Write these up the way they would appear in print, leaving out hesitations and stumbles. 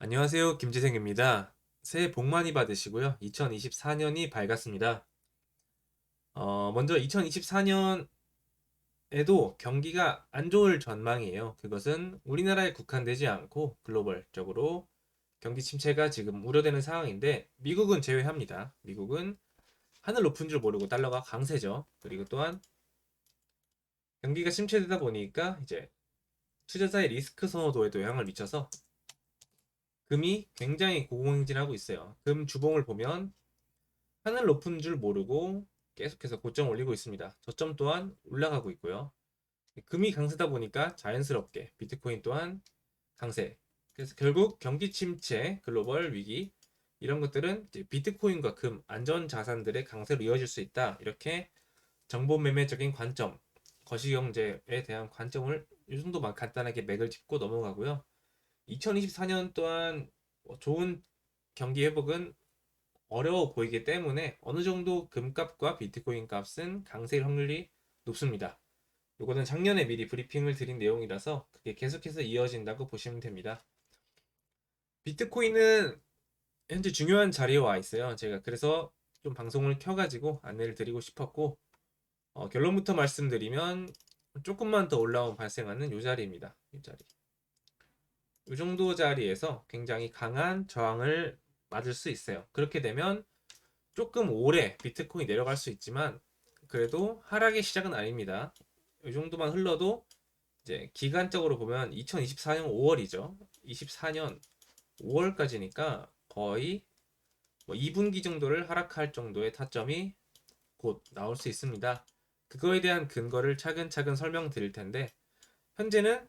안녕하세요. 김지생입니다. 새해 복 많이 받으시고요. 2024년이 밝았습니다. 먼저 2024년에도 경기가 안 좋을 전망이에요. 그것은 우리나라에 국한되지 않고 글로벌적으로 경기 침체가 지금 우려되는 상황인데 미국은 제외합니다. 미국은 하늘 높은 줄 모르고 달러가 강세죠. 그리고 또한 경기가 침체되다 보니까 이제 투자자의 리스크 선호도에도 영향을 미쳐서 금이 굉장히 고공행진하고 있어요. 금 주봉을 보면 하늘 높은 줄 모르고 계속해서 고점 올리고 있습니다. 저점 또한 올라가고 있고요. 금이 강세다 보니까 자연스럽게 비트코인 또한 강세. 그래서 결국 경기 침체, 글로벌 위기 이런 것들은 이제 비트코인과 금, 안전 자산들의 강세로 이어질 수 있다. 이렇게 정보 매매적인 관점, 거시경제에 대한 관점을 이 정도만 간단하게 맥을 짚고 넘어가고요. 2024년 또한 좋은 경기 회복은 어려워 보이기 때문에 어느 정도 금값과 비트코인 값은 강세일 확률이 높습니다. 이거는 작년에 미리 브리핑을 드린 내용이라서 그게 계속해서 이어진다고 보시면 됩니다. 비트코인은 현재 중요한 자리에 와 있어요. 제가 그래서 좀 방송을 켜가지고 안내를 드리고 싶었고 결론부터 말씀드리면 조금만 더 올라오면 발생하는 이 자리입니다. 이 자리. 이 정도 자리에서 굉장히 강한 저항을 맞을 수 있어요. 그렇게 되면 조금 오래 비트코인 내려갈 수 있지만 그래도 하락의 시작은 아닙니다. 이 정도만 흘러도 이제 기간적으로 보면 2024년 5월이죠. 24년 5월까지니까 거의 뭐 2분기 정도를 하락할 정도의 타점이 곧 나올 수 있습니다. 그거에 대한 근거를 차근차근 설명드릴 텐데 현재는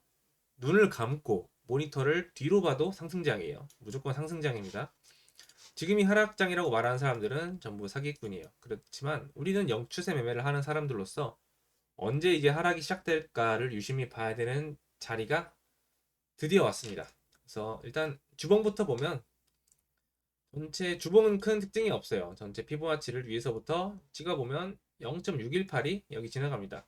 눈을 감고 모니터를 뒤로 봐도 상승장이에요. 무조건 상승장입니다. 지금이 하락장이라고 말하는 사람들은 전부 사기꾼이에요. 그렇지만 우리는 영추세 매매를 하는 사람들로서 언제 이제 하락이 시작될까를 유심히 봐야 되는 자리가 드디어 왔습니다. 그래서 일단 주봉부터 보면 전체 주봉은 큰 특징이 없어요. 전체 피보나치를 위에서부터 찍어보면 0.618이 여기 지나갑니다.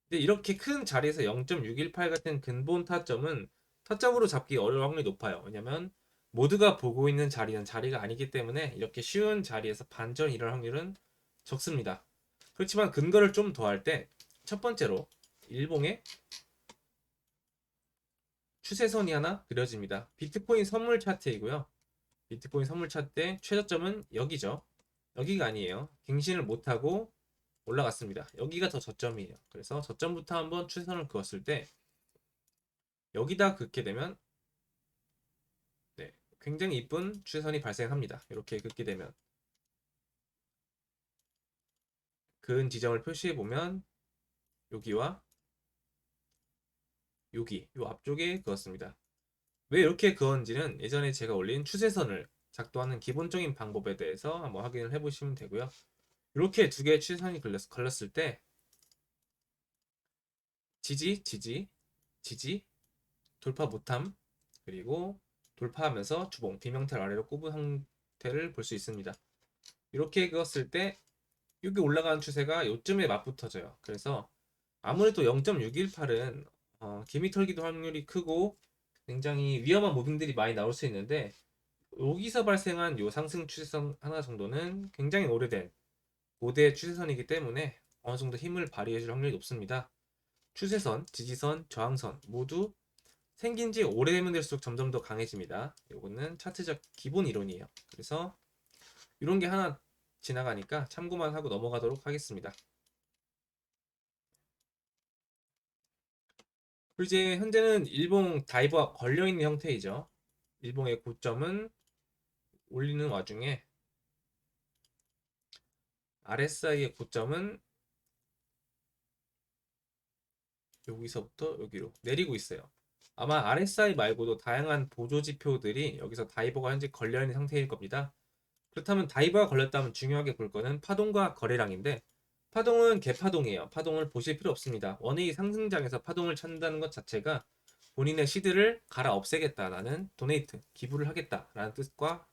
근데 이렇게 큰 자리에서 0.618 같은 근본 타점은 타점으로 잡기 어려울 확률이 높아요. 왜냐면 모두가 보고 있는 자리는 자리가 아니기 때문에 이렇게 쉬운 자리에서 반전이 일어날 확률은 적습니다. 그렇지만 근거를 좀 더 할 때 첫 번째로 일봉의 추세선이 하나 그려집니다. 비트코인 선물 차트이고요. 비트코인 선물 차트의 최저점은 여기죠. 여기가 아니에요. 갱신을 못하고 올라갔습니다. 여기가 더 저점이에요. 그래서 저점부터 한번 추세선을 그었을 때 여기다 긋게 되면 네, 굉장히 이쁜 추세선이 발생합니다. 이렇게 긋게 되면 그은 지점을 표시해 보면 여기와 여기 요 앞쪽에 그었습니다. 왜 이렇게 그었는지는 예전에 제가 올린 추세선을 작동하는 기본적인 방법에 대해서 한번 확인을 해보시면 되고요. 이렇게 두 개의 추세선이 걸렸을 때 지지, 지지, 지지, 돌파 못함, 그리고 돌파하면서 주봉 비명탈 아래로 꼽은 상태를 볼 수 있습니다. 이렇게 그었을 때 여기 올라가는 추세가 요쯤에 맞붙어져요. 그래서 아무래도 0.618은 기미 털기도 확률이 크고 굉장히 위험한 무빙들이 많이 나올 수 있는데 여기서 발생한 요 상승 추세선 하나 정도는 굉장히 오래된 고대 추세선이기 때문에 어느 정도 힘을 발휘해 줄 확률이 높습니다. 추세선, 지지선, 저항선 모두 생긴 지 오래되면 될수록 점점 더 강해집니다. 요거는 차트적 기본 이론이에요. 그래서 이런 게 하나 지나가니까 참고만 하고 넘어가도록 하겠습니다. 그리고 이제 현재는 일봉 다이버가 걸려있는 형태이죠. 일봉의 고점은 올리는 와중에 RSI의 고점은 여기서부터 여기로 내리고 있어요. 아마 RSI 말고도 다양한 보조 지표들이 여기서 다이버가 현재 걸려있는 상태일 겁니다. 그렇다면 다이버가 걸렸다면 중요하게 볼 거는 파동과 거래량인데 파동은 개파동이에요. 파동을 보실 필요 없습니다. 원웨이 상승장에서 파동을 찾는다는 것 자체가 본인의 시드를 갈아 없애겠다라는 도네이트, 기부를 하겠다라는 뜻과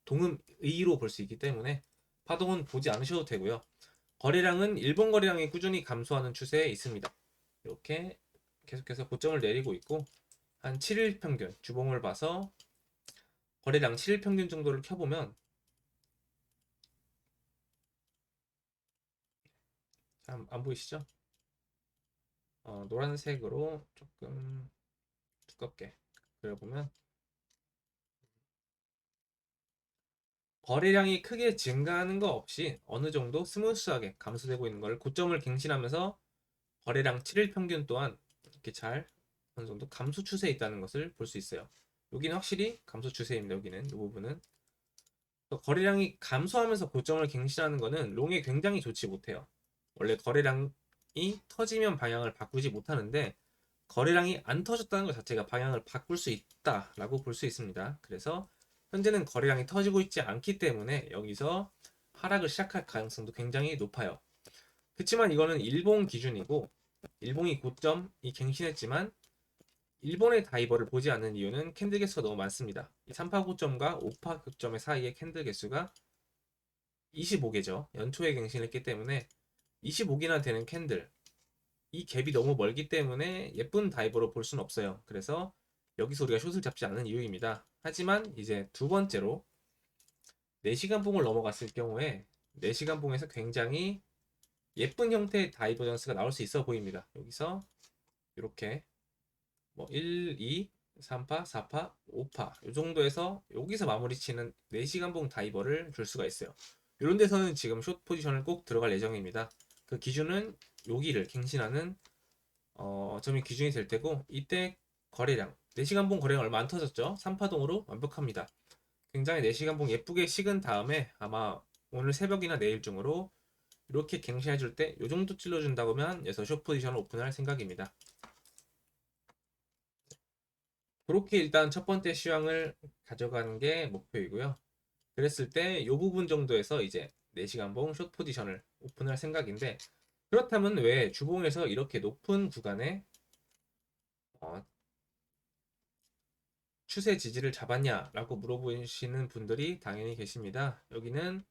동음의의로 볼 수 있기 때문에 파동은 보지 않으셔도 되고요. 거래량은 일본 거래량이 꾸준히 감소하는 추세에 있습니다. 이렇게 계속해서 고점을 내리고 있고 한 7일 평균 주봉을 봐서 거래량 7일 평균 정도를 켜보면 안 보이시죠? 노란색으로 조금 두껍게 그려보면 거래량이 크게 증가하는 거 없이 어느 정도 스무스하게 감소되고 있는 걸 고점을 갱신하면서 거래량 7일 평균 또한 이렇게 잘 어느 정도 감소 추세에 있다는 것을 볼 수 있어요. 여기는 확실히 감소 추세입니다. 여기는 이 부분은 거래량이 감소하면서 고점을 갱신하는 것은 롱에 굉장히 좋지 못해요. 원래 거래량이 터지면 방향을 바꾸지 못하는데 거래량이 안 터졌다는 것 자체가 방향을 바꿀 수 있다라고 볼 수 있습니다. 그래서 현재는 거래량이 터지고 있지 않기 때문에 여기서 하락을 시작할 가능성도 굉장히 높아요. 그렇지만 이거는 일본 기준이고 일본이 고점이 갱신했지만 일본의 다이버를 보지 않는 이유는 캔들 개수가 너무 많습니다. 3파 고점과 5파 고점의 사이의 캔들 개수가 25개죠. 연초에 갱신했기 때문에 25개나 되는 캔들, 이 갭이 너무 멀기 때문에 예쁜 다이버로 볼 수는 없어요. 그래서 여기서 우리가 숏을 잡지 않는 이유입니다. 하지만 이제 두 번째로 4시간 봉을 넘어갔을 경우에 4시간 봉에서 굉장히 예쁜 형태의 다이버전스가 나올 수 있어 보입니다. 여기서 이렇게 뭐 1, 2, 3파, 4파, 5파 이 정도에서 여기서 마무리 치는 4시간 봉 다이버를 줄 수가 있어요. 이런 데서는 지금 숏 포지션을 꼭 들어갈 예정입니다. 그 기준은 여기를 갱신하는 점이 기준이 될 테고 이때 거래량 4시간 봉 거래량 얼마 안 터졌죠? 3파동으로 완벽합니다. 굉장히 4시간 봉 예쁘게 식은 다음에 아마 오늘 새벽이나 내일 중으로 이렇게 갱신해 줄 때 이 정도 찔러준다고 하면 여기서 숏 포지션을 오픈할 생각입니다. 그렇게 일단 첫 번째 시황을 가져가는 게 목표이고요. 그랬을 때 이 부분 정도에서 이제 4시간 봉 숏 포지션을 오픈할 생각인데 그렇다면 왜 주봉에서 이렇게 높은 구간에 어, 추세 지지를 잡았냐라고 물어보시는 분들이 당연히 계십니다. 여기는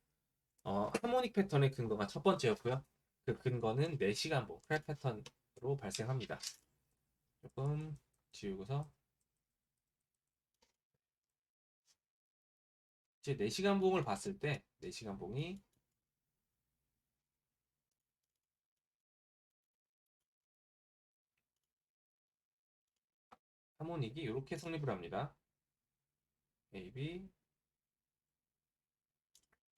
하모닉 패턴의 근거가 첫 번째였고요. 그 근거는 4시간 봉 크랙 패턴으로 발생합니다. 조금 지우고서 이제 4시간 봉을 봤을 때 4시간 봉이 하모닉이 이렇게 성립을 합니다. AB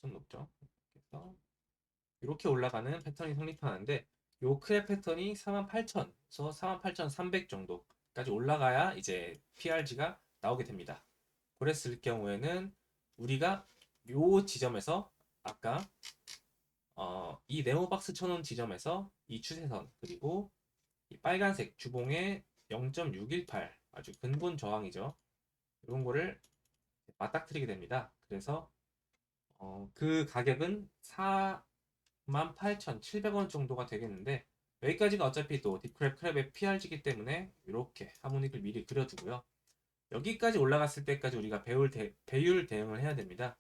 좀 높죠. 그래서 이렇게 올라가는 패턴이 성립하는데 요 크랩 패턴이 48,000에서 48,300 정도까지 올라가야 이제 PRG가 나오게 됩니다. 그랬을 경우에는 우리가 요 지점에서 아까 이 네모박스 쳐놓은 지점에서 이 추세선 그리고 이 빨간색 주봉의 0.618 아주 근본 저항이죠. 이런 거를 맞닥뜨리게 됩니다. 그래서 그 가격은 48,700원 정도가 되겠는데 여기까지가 어차피 또 딥크랩 크랩의 PRG이기 때문에 이렇게 하모닉을 미리 그려두고요. 여기까지 올라갔을 때까지 우리가 배율 대응을 해야 됩니다.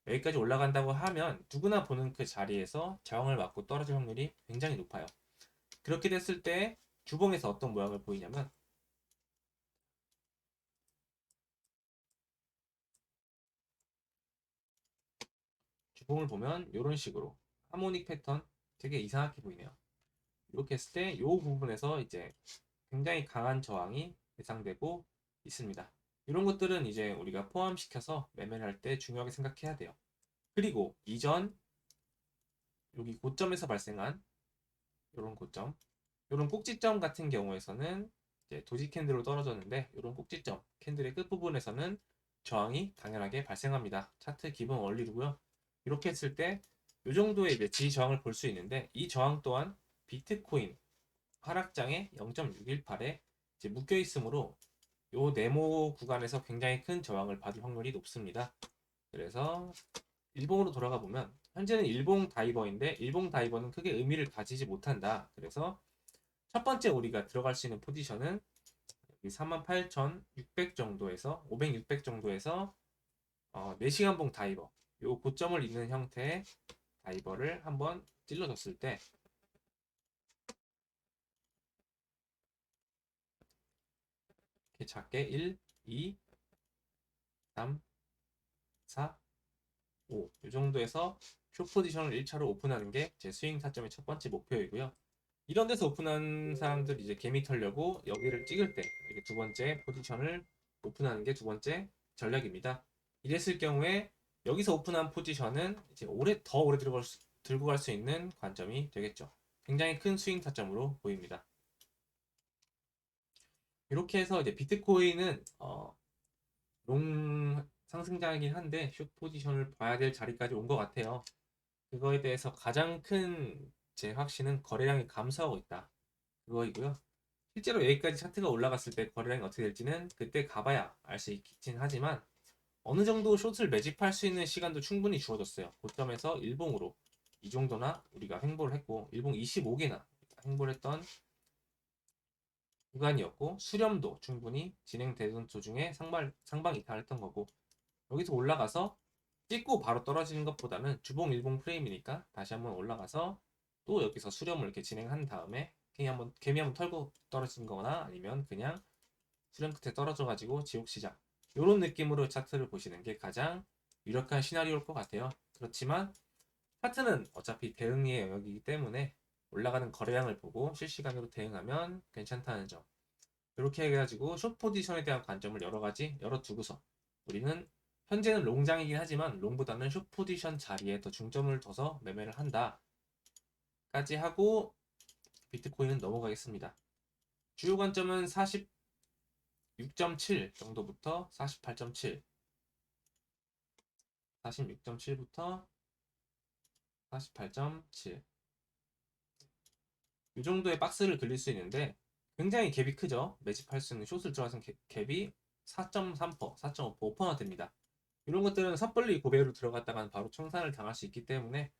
여기까지 올라간다고 하면 누구나 보는 그 자리에서 저항을 맞고 떨어질 확률이 굉장히 높아요. 그렇게 됐을 때 주봉에서 어떤 모양을 보이냐면 주봉을 보면 이런 식으로 하모닉 패턴 되게 이상하게 보이네요. 이렇게 했을 때 이 부분에서 이제 굉장히 강한 저항이 예상되고 있습니다. 이런 것들은 이제 우리가 포함시켜서 매매를 할 때 중요하게 생각해야 돼요. 그리고 이전 여기 고점에서 발생한 이런 고점, 이런 꼭지점 같은 경우에서는 이제 도지 캔들로 떨어졌는데 이런 꼭지점 캔들의 끝부분에서는 저항이 당연하게 발생합니다. 차트 기본 원리고요. 이렇게 했을 때 이 정도의 이제 지저항을 볼 수 있는데 이 저항 또한 비트코인 하락장의 0.618에 이제 묶여 있으므로 요 네모 구간에서 굉장히 큰 저항을 받을 확률이 높습니다. 그래서 일봉으로 돌아가 보면 현재는 일봉 다이버인데 일봉 다이버는 크게 의미를 가지지 못한다. 그래서 첫 번째 우리가 들어갈 수 있는 포지션은 38,600 정도에서 500, 600 정도에서 4시간 봉 다이버 요 고점을 잇는 형태의 다이버를 한번 찔러줬을 때 이렇게 작게 1, 2, 3, 이 정도에서 숏 포지션을 1차로 오픈하는 게 제 스윙 타점의 첫 번째 목표이고요. 이런 데서 오픈한 사람들 이제 개미 털려고 여기를 찍을 때 이렇게 두 번째 포지션을 오픈하는 게 두 번째 전략입니다. 이랬을 경우에 여기서 오픈한 포지션은 이제 더 오래 들고 갈 수 있는 관점이 되겠죠. 굉장히 큰 스윙 타점으로 보입니다. 이렇게 해서 이제 비트코인은 롱 상승장이긴 한데 숏 포지션을 봐야 될 자리까지 온 것 같아요. 그거에 대해서 가장 큰 제 확신은 거래량이 감소하고 있다. 그거이고요. 실제로 여기까지 차트가 올라갔을 때 거래량이 어떻게 될지는 그때 가봐야 알 수 있긴 하지만 어느 정도 숏을 매집할 수 있는 시간도 충분히 주어졌어요. 고점에서 일봉으로 이 정도나 우리가 횡보를 했고 일봉 25개나 횡보를 했던 구간이었고 수렴도 충분히 진행되던 도중에 상방 이탈했던 거고 여기서 올라가서 찍고 바로 떨어지는 것보다는 주봉 일봉 프레임이니까 다시 한번 올라가서 또 여기서 수렴을 이렇게 진행한 다음에 개미 한번 털고 떨어지는 거나 아니면 그냥 수렴 끝에 떨어져 가지고 지옥 시작 이런 느낌으로 차트를 보시는 게 가장 유력한 시나리오일 것 같아요. 그렇지만 차트는 어차피 대응의 영역이기 때문에 올라가는 거래량을 보고 실시간으로 대응하면 괜찮다는 점. 이렇게 해가지고 숏 포지션에 대한 관점을 여러 가지 열어두고서 우리는 현재는 롱장이긴 하지만 롱보다는 숏 포지션 자리에 더 중점을 둬서 매매를 한다까지 하고 비트코인은 넘어가겠습니다. 주요 관점은 46.7 정도부터 48.7, 46.7부터 48.7 이 정도의 박스를 그릴 수 있는데 굉장히 갭이 크죠. 매집할 수 있는 숏을 들어가서 갭이 4.3%, 4.5%, 5%나 됩니다. 이런 것들은 섣불리 고배로 들어갔다간 바로 청산을 당할 수 있기 때문에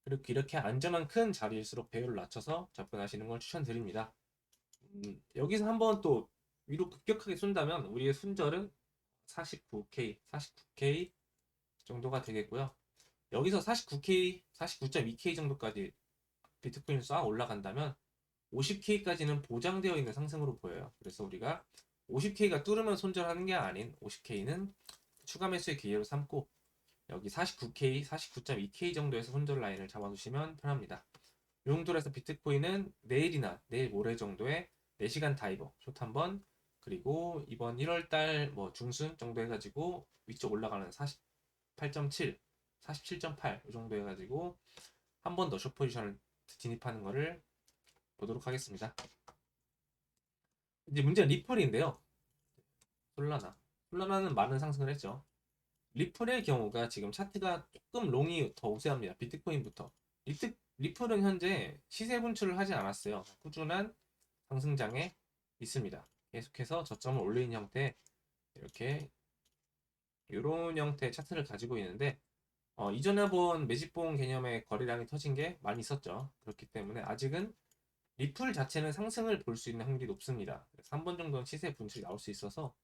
그리고 이렇게 안전한 큰 자리일수록 배율을 낮춰서 접근하시는 걸 추천드립니다. 여기서 한번 또 위로 급격하게 쏜다면 우리의 순절은 49K, 49K 정도가 되겠고요. 여기서 49K, 49.2K 정도까지 비트코인이 싹 올라간다면 50K까지는 보장되어 있는 상승으로 보여요. 그래서 우리가 50K가 뚫으면 손절하는 게 아닌 50K는 추가 매수의 기회로 삼고 여기 49K, 49.2K 정도에서 손절 라인을 잡아두시면 편합니다. 이 정도로 해서 비트코인은 내일이나 내일 모레 정도에 4시간 다이버 숏 한번 그리고 이번 1월달 뭐 중순 정도 해가지고 위쪽 올라가는 48.7, 47.8 이 정도 해가지고 한 번 더 숏 포지션을 진입하는 거를 보도록 하겠습니다. 이제 문제는 리플인데요. 솔라나는 많은 상승을 했죠. 리플의 경우가 지금 차트가 조금 롱이 더 우세합니다. 비트코인부터. 리플은 현재 시세 분출을 하지 않았어요. 꾸준한 상승장에 있습니다. 계속해서 저점을 올리는 형태 이렇게 이런 형태의 차트를 가지고 있는데 이전에 본 매집봉 개념의 거래량이 터진 게 많이 있었죠. 그렇기 때문에 아직은 리플 자체는 상승을 볼 수 있는 확률이 높습니다. 그래서 한 번 정도는 시세 분출이 나올 수 있어서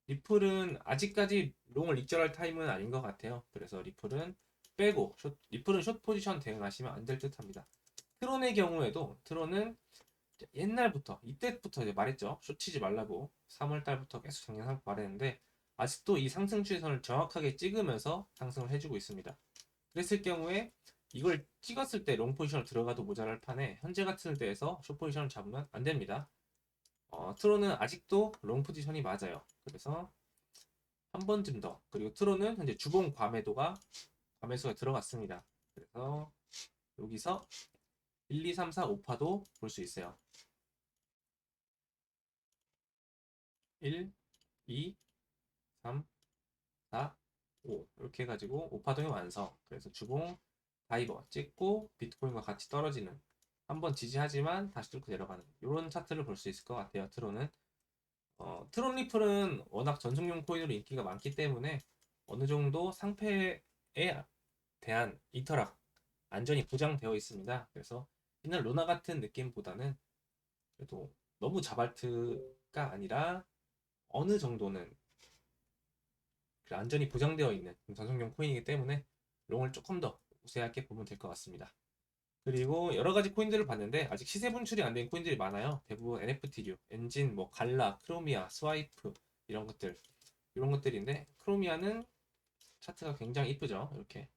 리플은 아직까지 롱을 익절할 타임은 아닌 것 같아요. 그래서 리플은 빼고 리플은 숏 포지션 대응하시면 안 될 듯합니다. 트론의 경우에도 트론은 옛날부터 이때부터 이제 말했죠. 숏 치지 말라고 3월 달부터 계속 작년 말했는데 아직도 이 상승 추세선을 정확하게 찍으면서 상승을 해주고 있습니다. 그랬을 경우에 이걸 찍었을 때 롱 포지션을 들어가도 모자랄 판에 현재 같은 때에서 숏 포지션을 잡으면 안 됩니다. 트론은 아직도 롱 포지션이 맞아요. 그래서 한 번쯤 더. 그리고 트론은 현재 주봉 과매수가 들어갔습니다. 그래서 여기서 1, 2, 3, 4, 5파도 볼 수 있어요. 1, 2, 3, 4, 5 이렇게 해가지고 5파동의 완성. 그래서 주봉 다이버 찍고 비트코인과 같이 떨어지는 한번 지지하지만 다시 뚫고 내려가는 이런 차트를 볼 수 있을 것 같아요. 트론은 트론 리플은 워낙 전송용 코인으로 인기가 많기 때문에 어느 정도 상패에 대한 이터락 안전이 보장되어 있습니다. 그래서 옛날 루나 같은 느낌보다는 그래도 너무 자발트가 아니라 어느 정도는 그 안전이 보장되어 있는 전송용 코인이기 때문에 롱을 조금 더 우세하게 보면 될 것 같습니다. 그리고 여러 가지 코인들을 봤는데 아직 시세 분출이 안 된 코인들이 많아요. 대부분 NFT류, 엔진, 뭐 갈라, 크로미아, 스와이프 이런 것들인데 크로미아는 차트가 굉장히 이쁘죠. 이렇게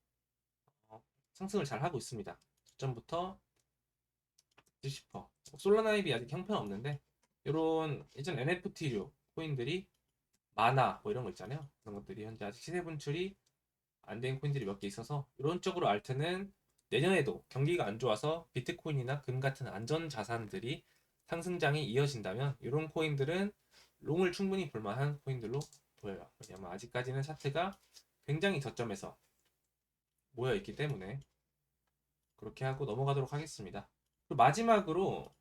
상승을 잘 하고 있습니다. 저점부터 10%. 솔라나입이 아직 형편없는데 이런 예전 NFT류 코인들이 마나 뭐 이런 거 있잖아요. 그런 것들이 현재 아직 시세 분출이 안 된 코인들이 몇 개 있어서 이런 쪽으로 알트는 내년에도 경기가 안 좋아서 비트코인이나 금 같은 안전 자산들이 상승장이 이어진다면 이런 코인들은 롱을 충분히 볼만한 코인들로 보여요. 왜냐하면 아직까지는 차트가 굉장히 저점에서 모여 있기 때문에 그렇게 하고 넘어가도록 하겠습니다. 그리고 마지막으로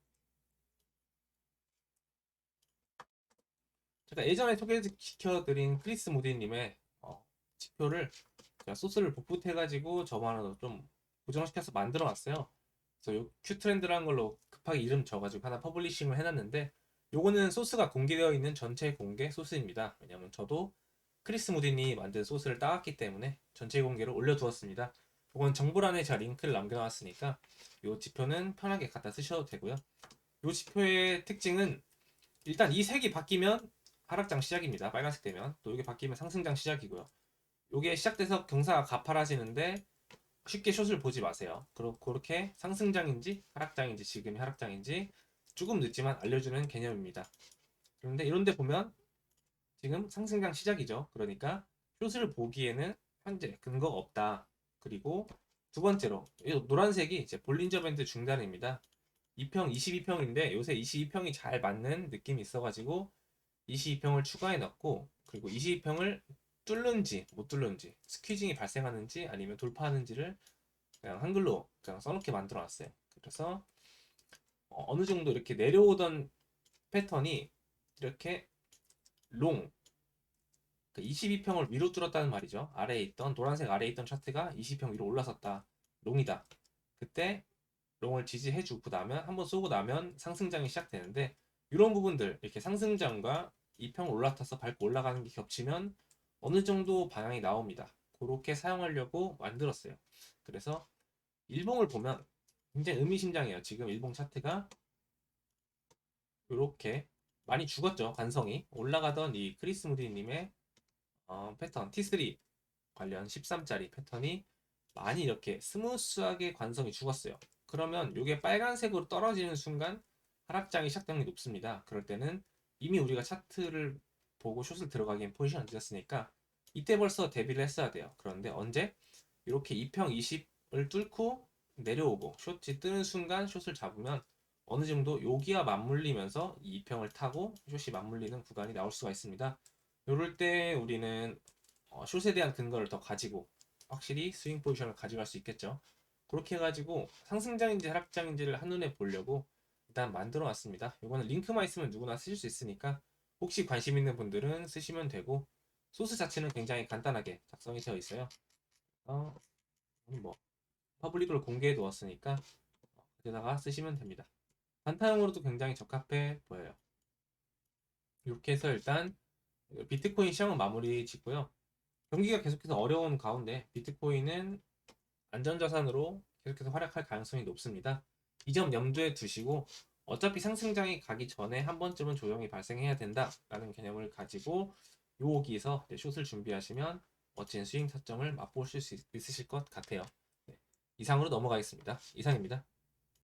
제가 예전에 소개시켜드린 크리스 무디님의 지표를 제가 소스를 복붙해가지고 저만 하나 좀 고정시켜서 만들어놨어요. 그래서 요 큐트렌드라는 걸로 급하게 이름 줘가지고 하나 퍼블리싱을 해놨는데 요거는 소스가 공개되어 있는 전체 공개 소스입니다. 왜냐면 저도 크리스 무디니 만든 소스를 따왔기 때문에 전체 공개로 올려두었습니다. 이건 정보란에 제가 링크를 남겨놨으니까 요 지표는 편하게 갖다 쓰셔도 되고요. 요 지표의 특징은 일단 이 색이 바뀌면 하락장 시작입니다. 빨간색 되면 또 이게 바뀌면 상승장 시작이고요. 요게 시작돼서 경사가 가팔라지는데 쉽게 숏을 보지 마세요. 그렇게 상승장인지 하락장인지 지금이 하락장인지 조금 늦지만 알려주는 개념입니다. 그런데 이런데 보면 지금 상승장 시작이죠. 그러니까 숏을 보기에는 현재 근거가 없다. 그리고 두 번째로 이 노란색이 이제 볼린저 밴드 중단입니다. 2평, 22평인데 요새 22평이 잘 맞는 느낌이 있어가지고 22평을 추가해 넣고 그리고 22평을 뚫는지 못 뚫는지 스퀴징이 발생하는지 아니면 돌파하는지를 그냥 한글로 그냥 써놓게 만들어 놨어요. 그래서 어느 정도 이렇게 내려오던 패턴이 이렇게 롱 22평을 위로 뚫었다는 말이죠. 아래에 있던 노란색 아래에 있던 차트가 20평 위로 올라섰다. 롱이다. 그때 롱을 지지해주고 나면 한번 쏘고 나면 상승장이 시작되는데 이런 부분들 이렇게 상승장과 2평 올라타서 밟고 올라가는 게 겹치면 어느 정도 방향이 나옵니다. 그렇게 사용하려고 만들었어요. 그래서 일봉을 보면 굉장히 의미심장해요. 지금 일봉 차트가 이렇게 많이 죽었죠. 관성이 올라가던 이 크리스 무디님의 패턴 T3 관련 13짜리 패턴이 많이 이렇게 스무스하게 관성이 죽었어요. 그러면 이게 빨간색으로 떨어지는 순간 하락장이 시작되는 게 높습니다. 그럴 때는 이미 우리가 차트를 보고 숏을 들어가기엔 포지션 늦었으니까 이때 벌써 대비를 했어야 돼요. 그런데 언제? 이렇게 2평 20을 뚫고 내려오고 숏이 뜨는 순간 숏을 잡으면 어느 정도 여기와 맞물리면서 이 2평을 타고 숏이 맞물리는 구간이 나올 수가 있습니다. 이럴 때 우리는 숏에 대한 근거를 더 가지고 확실히 스윙 포지션을 가져갈 수 있겠죠. 그렇게 해가지고 상승장인지 하락장인지를 한눈에 보려고 일단 만들어 놨습니다. 이거는 링크만 있으면 누구나 쓰실 수 있으니까 혹시 관심 있는 분들은 쓰시면 되고 소스 자체는 굉장히 간단하게 작성이 되어 있어요. 뭐 퍼블릭으로 공개해 두었으니까 거기다가 쓰시면 됩니다. 단타용으로도 굉장히 적합해 보여요. 이렇게 해서 일단 비트코인 시장은 마무리 짓고요. 경기가 계속해서 어려운 가운데 비트코인은 안전자산으로 계속해서 활약할 가능성이 높습니다. 이 점 염두에 두시고 어차피 상승장이 가기 전에 한 번쯤은 조정이 발생해야 된다라는 개념을 가지고 여기서 숏을 준비하시면 멋진 스윙 타점을 맛보실 수 있으실 것 같아요. 네. 이상으로 넘어가겠습니다. 이상입니다.